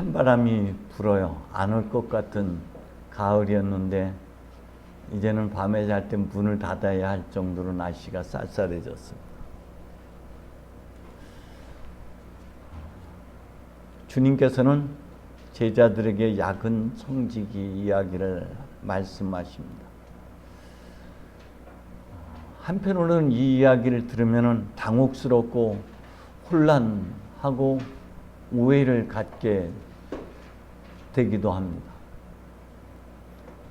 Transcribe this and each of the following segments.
찬바람이 불어요. 안 올 것 같은 가을이었는데 이제는 밤에 잘 때 문을 닫아야 할 정도로 날씨가 쌀쌀해졌습니다. 주님께서는 제자들에게 야근 성지기 이야기를 말씀하십니다. 한편으로는 이 이야기를 들으면 당혹스럽고 혼란하고 오해를 갖게 되기도 합니다.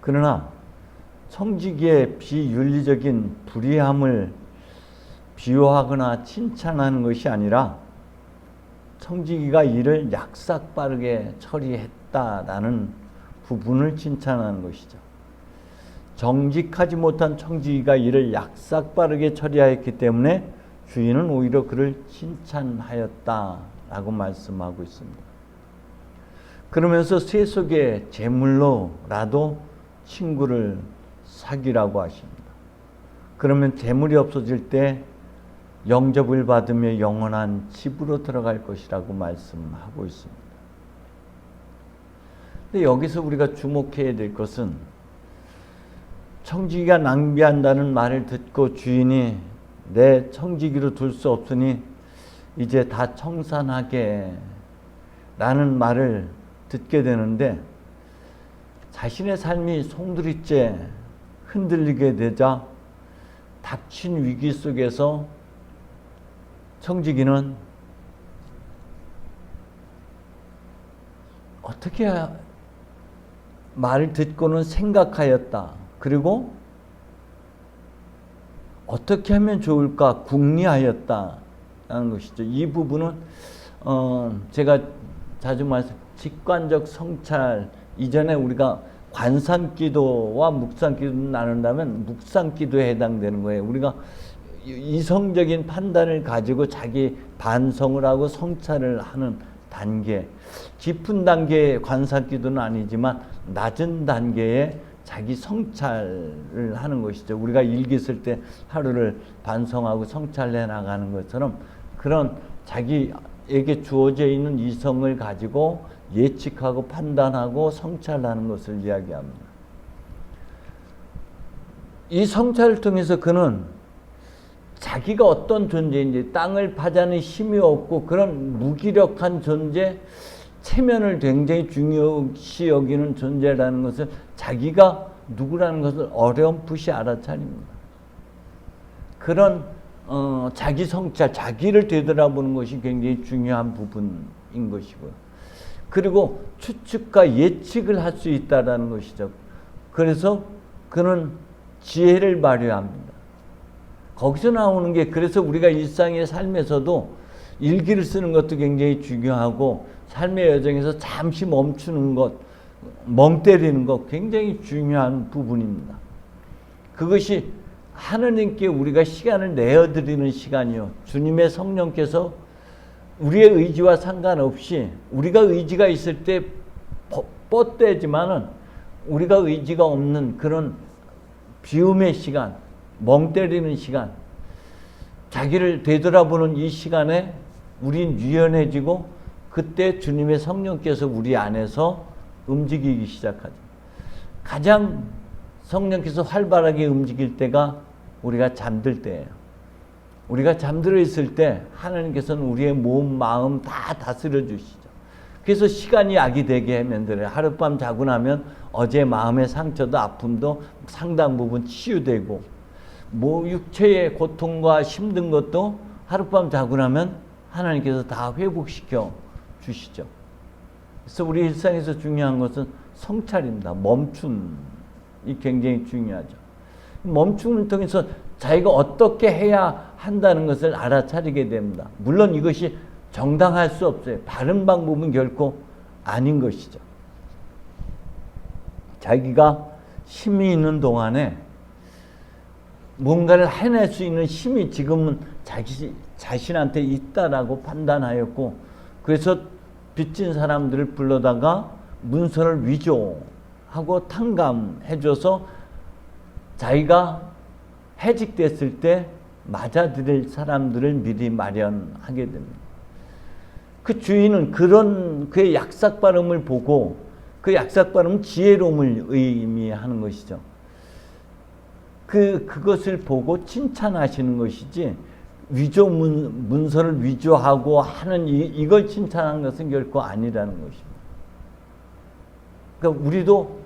그러나 청지기의 비윤리적인 불의함을 비호하거나 칭찬하는 것이 아니라 청지기가 이를 약삭빠르게 처리했다라는 부분을 칭찬하는 것이죠. 정직하지 못한 청지기가 이를 약삭빠르게 처리하였기 때문에 주인은 오히려 그를 칭찬하였다라고 말씀하고 있습니다. 그러면서 세속의 재물로라도 친구를 사귀라고 하십니다. 그러면 재물이 없어질 때 영접을 받으며 영원한 집으로 들어갈 것이라고 말씀하고 있습니다. 근데 여기서 우리가 주목해야 될 것은 청지기가 낭비한다는 말을 듣고 주인이 내 청지기로 둘 수 없으니 이제 다 청산하게 라는 말을 듣게 되는데 자신의 삶이 송두리째 흔들리게 되자 닥친 위기 속에서 청지기는 어떻게 말을 듣고는 생각하였다. 그리고 어떻게 하면 좋을까 궁리하였다라는 것이죠. 이 부분은 제가 자주 말씀 직관적 성찰 이전에 우리가 관상기도와 묵상기도 나눈다면 묵상기도에 해당되는 거예요. 우리가 이성적인 판단을 가지고 자기 반성을 하고 성찰을 하는 단계, 깊은 단계의 관상기도는 아니지만 낮은 단계의 자기 성찰을 하는 것이죠. 우리가 일기 쓸 때 하루를 반성하고 성찰해 나가는 것처럼 그런 자기에게 주어져 있는 이성을 가지고 예측하고 판단하고 성찰하는 것을 이야기합니다. 이 성찰을 통해서 그는 자기가 어떤 존재인지 땅을 파자는 힘이 없고 그런 무기력한 존재, 체면을 굉장히 중요시 여기는 존재라는 것을 자기가 누구라는 것을 어렴풋이 알아차립니다. 그런 자기 성찰, 자기를 되돌아보는 것이 굉장히 중요한 부분인 것이고요. 그리고 추측과 예측을 할 수 있다는 것이죠. 그래서 그는 지혜를 발휘합니다. 거기서 나오는 게 그래서 우리가 일상의 삶에서도 일기를 쓰는 것도 굉장히 중요하고 삶의 여정에서 잠시 멈추는 것, 멍 때리는 것 굉장히 중요한 부분입니다. 그것이 하느님께 우리가 시간을 내어드리는 시간이요. 주님의 성령께서 우리의 의지와 상관없이 우리가 의지가 있을 때 뻗대지만은 우리가 의지가 없는 그런 비움의 시간, 멍 때리는 시간, 자기를 되돌아보는 이 시간에 우린 유연해지고 그때 주님의 성령께서 우리 안에서 움직이기 시작하죠. 가장 성령께서 활발하게 움직일 때가 우리가 잠들 때예요. 우리가 잠들어 있을 때 하나님께서는 우리의 몸, 마음 다 다스려 주시죠. 그래서 시간이 약이 되게 만들어요. 하룻밤 자고 나면 어제 마음의 상처도 아픔도 상당 부분 치유되고 육체의 고통과 힘든 것도 하룻밤 자고 나면 하나님께서 다 회복시켜 주시죠. 그래서 우리 일상에서 중요한 것은 성찰입니다. 멈춤이 굉장히 중요하죠. 멈춤을 통해서 자기가 어떻게 해야 한다는 것을 알아차리게 됩니다. 물론 이것이 정당할 수 없어요. 바른 방법은 결코 아닌 것이죠. 자기가 힘이 있는 동안에 뭔가를 해낼 수 있는 힘이 지금은 자신한테 있다라고 판단하였고 그래서 빚진 사람들을 불러다가 문서를 위조하고 탕감해줘서 자기가 해직됐을 때 맞아들일 사람들을 미리 마련하게 됩니다. 그 주인은 그런 그의 약삭 발음을 보고 그 약삭 발음은 지혜로움을 의미하는 것이죠. 그것을 보고 칭찬하시는 것이지 문서를 위조하고 하는 이걸 칭찬한 것은 결코 아니라는 것입니다. 그러니까 우리도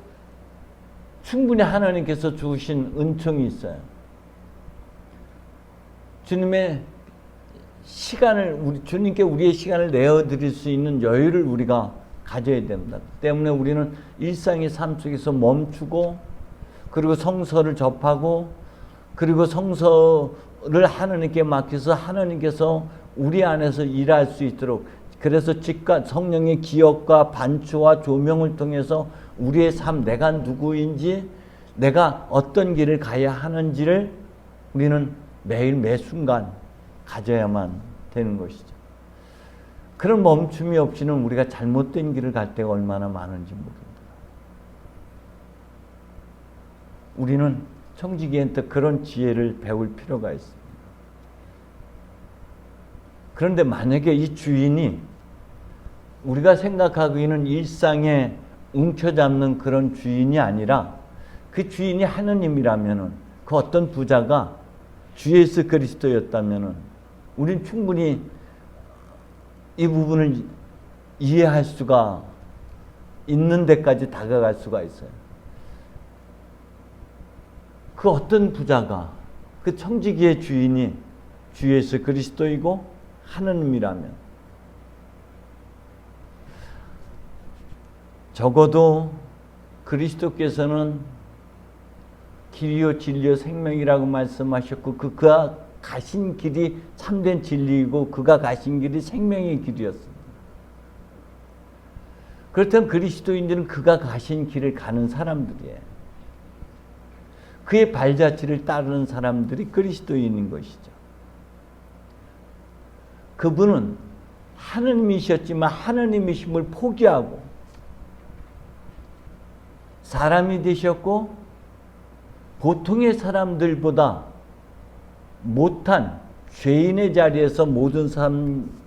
충분히 하나님께서 주신 은총이 있어요. 주님의 시간을 주님께 우리의 시간을 내어드릴 수 있는 여유를 우리가 가져야 됩니다. 때문에 우리는 일상의 삶 속에서 멈추고 그리고 성서를 접하고 그리고 성서를 하나님께 맡겨서 하나님께서 우리 안에서 일할 수 있도록 그래서 성령의 기억과 반추와 조명을 통해서 우리의 삶 내가 누구인지 내가 어떤 길을 가야 하는지를 우리는 매일 매 순간 가져야만 되는 것이죠. 그런 멈춤이 없이는 우리가 잘못된 길을 갈 때가 얼마나 많은지 모릅니다. 우리는 청지기한테 그런 지혜를 배울 필요가 있습니다. 그런데 만약에 이 주인이 우리가 생각하기에는 일상에 움켜잡는 그런 주인이 아니라 그 주인이 하느님이라면은 그 어떤 부자가 주 예수 그리스도였다면은 우린 충분히 이 부분을 이해할 수가 있는 데까지 다가갈 수가 있어요. 그 어떤 부자가 그 청지기의 주인이 주 예수 그리스도이고 하느님이라면 적어도 그리스도께서는 길이요 진리요 생명이라고 말씀하셨고 그가 가신 길이 참된 진리이고 그가 가신 길이 생명의 길이었습니다. 그렇다면 그리스도인들은 그가 가신 길을 가는 사람들이에요. 그의 발자취를 따르는 사람들이 그리스도인인 것이죠. 그분은 하느님이셨지만 하느님이심을 포기하고 사람이 되셨고 보통의 사람들보다 못한 죄인의 자리에서 모든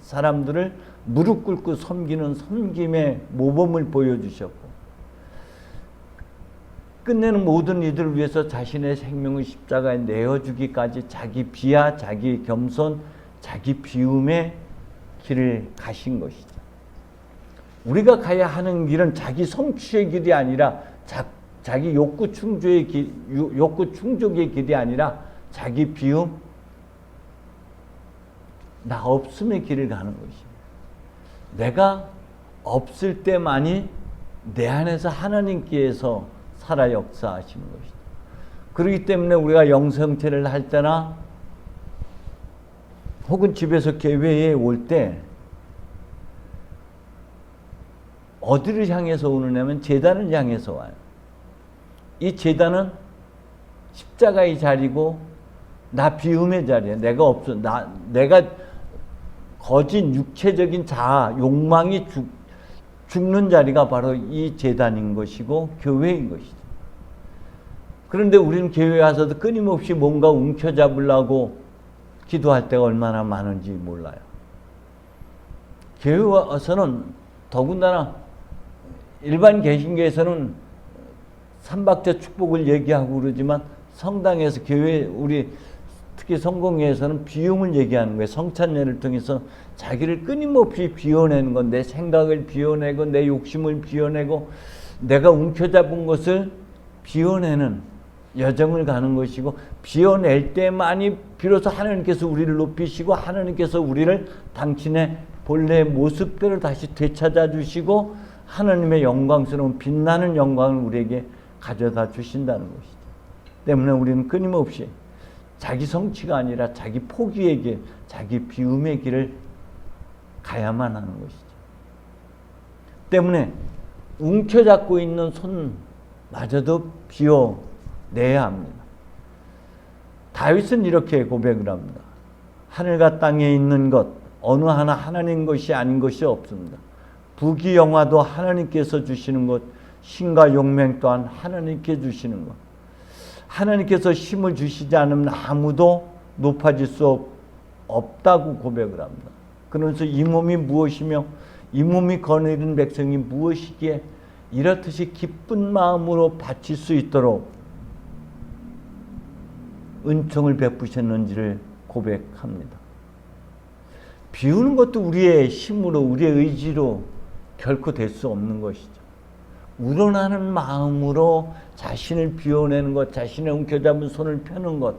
사람들을 무릎 꿇고 섬기는 섬김의 모범을 보여주셨고 끝내는 모든 이들을 위해서 자신의 생명을 십자가에 내어주기까지 자기 비하, 자기 겸손, 자기 비움의 길을 가신 것이죠. 우리가 가야 하는 길은 자기 성취의 길이 아니라 자기 욕구 충족의 길이 아니라 자기 비움, 나 없음의 길을 가는 것입니다. 내가 없을 때만이 내 안에서 하나님께서 살아 역사하시는 것이죠. 그렇기 때문에 우리가 영성체를 할 때나 혹은 집에서 교회에 올 때 어디를 향해서 오느냐면 제단을 향해서 와요. 이 제단은 십자가의 자리고 나 비움의 자리야. 내가 없어. 내가 거짓 육체적인 자아, 욕망이 죽는 자리가 바로 이 제단인 것이고 교회인 것이죠. 그런데 우리는 교회에 와서도 끊임없이 뭔가 움켜잡으려고 기도할 때가 얼마나 많은지 몰라요. 교회에 와서는 더군다나 일반 개신교에서는 삼박자 축복을 얘기하고 그러지만 성당에서 교회 우리 특히 성공회에서는 비움을 얘기하는 거예요. 성찬례를 통해서 자기를 끊임없이 비워내는 건 내 생각을 비워내고 내 욕심을 비워내고 내가 움켜잡은 것을 비워내는 여정을 가는 것이고 비워낼 때만이 비로소 하나님께서 우리를 높이시고 하나님께서 우리를 당신의 본래의 모습대로 다시 되찾아 주시고 하나님의 영광스러운 빛나는 영광을 우리에게 가져다 주신다는 것이죠. 때문에 우리는 끊임없이 자기 성취가 아니라 자기 포기의 길, 자기 비움의 길을 가야만 하는 것이죠. 때문에 움켜잡고 있는 손마저도 비워내야 합니다. 다윗은 이렇게 고백을 합니다. 하늘과 땅에 있는 것 어느 하나 하나님 것이 아닌 것이 없습니다. 부귀영화도 하나님께서 주시는 것, 신과 용맹 또한 하나님께 주시는 것. 하나님께서 힘을 주시지 않으면 아무도 높아질 수 없다고 고백을 합니다. 그러면서 이 몸이 무엇이며 이 몸이 거느린 백성이 무엇이기에 이렇듯이 기쁜 마음으로 바칠 수 있도록 은총을 베푸셨는지를 고백합니다. 비우는 것도 우리의 힘으로 우리의 의지로 결코 될 수 없는 것이죠. 우러나는 마음으로 자신을 비워내는 것, 자신의 움켜잡은 손을 펴는 것,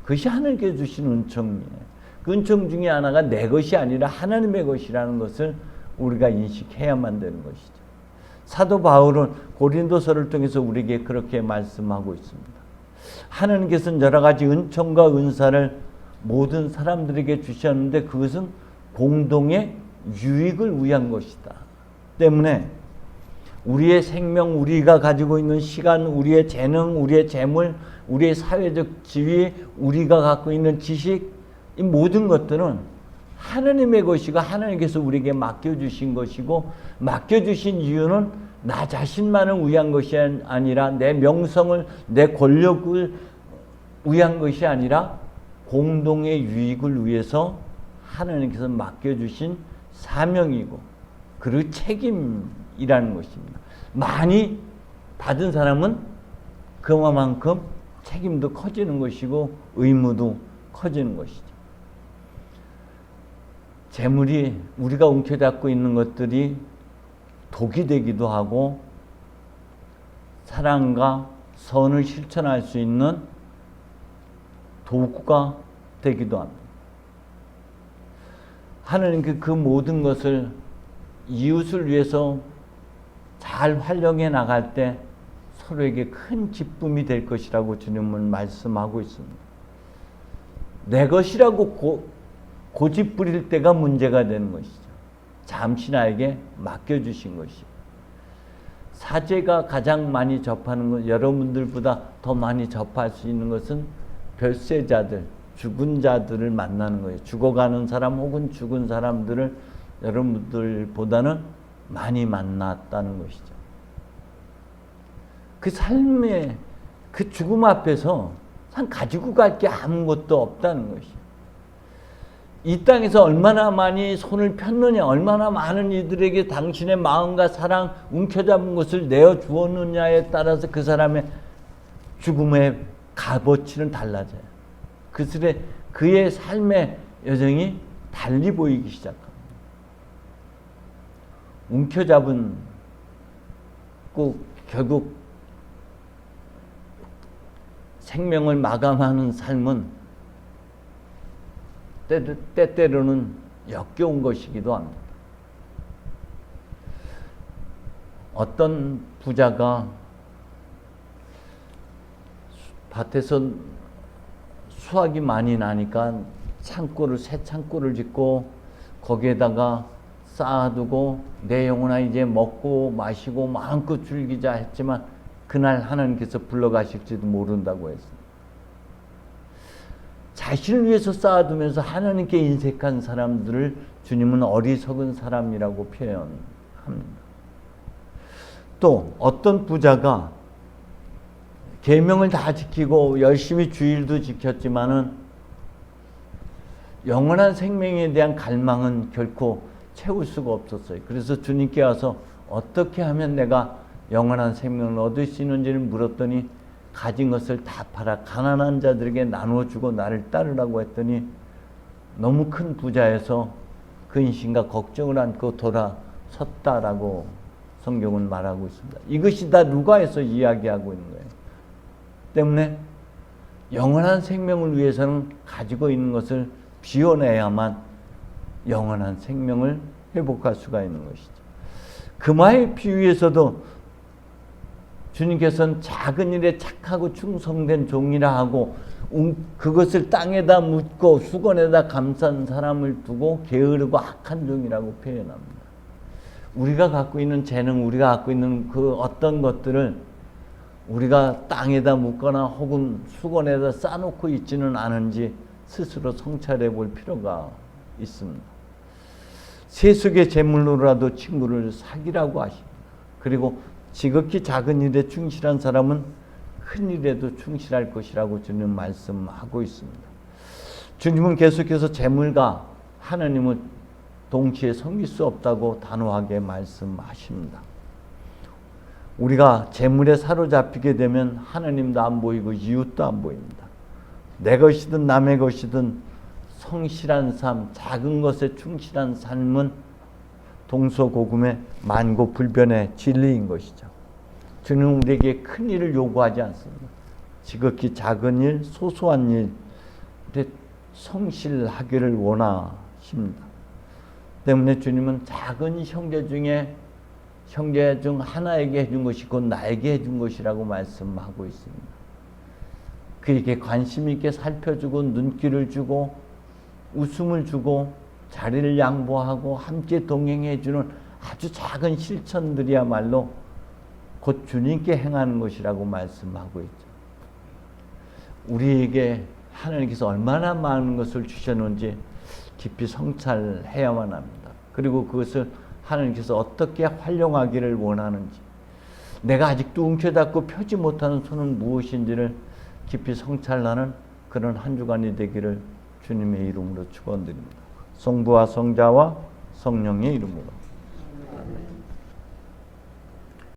그것이 하나님께 주신 은총이에요. 그 은총 중에 하나가 내 것이 아니라 하나님의 것이라는 것을 우리가 인식해야만 되는 것이죠. 사도 바울은 고린도서를 통해서 우리에게 그렇게 말씀하고 있습니다. 하나님께서는 여러 가지 은총과 은사를 모든 사람들에게 주셨는데 그것은 공동의 유익을 위한 것이다. 때문에 우리의 생명, 우리가 가지고 있는 시간, 우리의 재능, 우리의 재물, 우리의 사회적 지위, 우리가 갖고 있는 지식, 이 모든 것들은 하나님의 것이고 하나님께서 우리에게 맡겨주신 것이고, 맡겨주신 이유는 나 자신만을 위한 것이 아니라 내 명성을, 내 권력을 위한 것이 아니라 공동의 유익을 위해서 하나님께서 맡겨주신 사명이고 그리고 책임이라는 것입니다. 많이 받은 사람은 그만큼 책임도 커지는 것이고 의무도 커지는 것이죠. 재물이 우리가 움켜잡고 있는 것들이 독이 되기도 하고 사랑과 선을 실천할 수 있는 도구가 되기도 합니다. 하나님께 그 모든 것을 이웃을 위해서 잘 활용해 나갈 때 서로에게 큰 기쁨이 될 것이라고 주님은 말씀하고 있습니다. 내 것이라고 고집 부릴 때가 문제가 되는 것이죠. 잠시 나에게 맡겨주신 것이죠. 사제가 가장 많이 접하는 것, 여러분들보다 더 많이 접할 수 있는 것은 별세자들, 죽은 자들을 만나는 거예요. 죽어가는 사람 혹은 죽은 사람들을 여러분들보다는 많이 만났다는 것이죠. 그 삶의 그 죽음 앞에서 참 가지고 갈 게 아무것도 없다는 것이죠. 이 땅에서 얼마나 많이 손을 폈느냐, 얼마나 많은 이들에게 당신의 마음과 사랑, 움켜잡은 것을 내어주었느냐에 따라서 그 사람의 죽음의 값어치는 달라져요. 그의 삶의 여정이 달리 보이기 시작합니다. 움켜잡은 꼭 결국 생명을 마감하는 삶은 때때로는 역겨운 것이기도 합니다. 어떤 부자가 밭에서 수확이 많이 나니까 새 창고를 짓고 거기에다가 쌓아두고 내 영혼아 이제 먹고 마시고 마음껏 즐기자 했지만 그날 하나님께서 불러가실지도 모른다고 했습니다. 자신을 위해서 쌓아두면서 하나님께 인색한 사람들을 주님은 어리석은 사람이라고 표현합니다. 또 어떤 부자가 계명을 다 지키고 열심히 주일도 지켰지만은 영원한 생명에 대한 갈망은 결코 채울 수가 없었어요. 그래서 주님께 와서 어떻게 하면 내가 영원한 생명을 얻을 수 있는지를 물었더니 가진 것을 다 팔아 가난한 자들에게 나눠주고 나를 따르라고 했더니 너무 큰 부자여서 근심과 걱정을 안고 돌아섰다라고 성경은 말하고 있습니다. 이것이 다 루가에서 이야기하고 있는 거예요. 때문에 영원한 생명을 위해서는 가지고 있는 것을 비워내야만 영원한 생명을 회복할 수가 있는 것이죠. 금화의 비유에서도 주님께서는 작은 일에 착하고 충성된 종이라 하고 그것을 땅에다 묻고 수건에다 감싼 사람을 두고 게으르고 악한 종이라고 표현합니다. 우리가 갖고 있는 재능, 우리가 갖고 있는 그 어떤 것들을 우리가 땅에다 묻거나 혹은 수건에다 싸놓고 있지는 않은지 스스로 성찰해 볼 필요가 있습니다. 세속의 재물로라도 친구를 사귀라고 하십니다. 그리고 지극히 작은 일에 충실한 사람은 큰 일에도 충실할 것이라고 주님 말씀하고 있습니다. 주님은 계속해서 재물과 하나님은 동시에 섬길 수 없다고 단호하게 말씀하십니다. 우리가 재물에 사로잡히게 되면 하나님도 안 보이고 이웃도 안 보입니다. 내 것이든 남의 것이든 성실한 삶, 작은 것에 충실한 삶은 동서고금의 만고불변의 진리인 것이죠. 주는 우리에게 큰 일을 요구하지 않습니다. 지극히 작은 일, 소소한 일에 성실하기를 원하십니다. 때문에 주님은 작은 형제 중 하나에게 해준 것이 곧 나에게 해준 것이라고 말씀하고 있습니다. 그에게 관심 있게 살펴주고 눈길을 주고 웃음을 주고 자리를 양보하고 함께 동행해 주는 아주 작은 실천들이야말로 곧 주님께 행하는 것이라고 말씀하고 있죠. 우리에게 하나님께서 얼마나 많은 것을 주셨는지 깊이 성찰해야만 합니다. 그리고 그것을 하나님께서 어떻게 활용하기를 원하는지, 내가 아직도 움켜잡고 펴지 못하는 손은 무엇인지를 깊이 성찰하는 그런 한 주간이 되기를 주님의 이름으로 축원드립니다. 성부와 성자와 성령의 이름으로.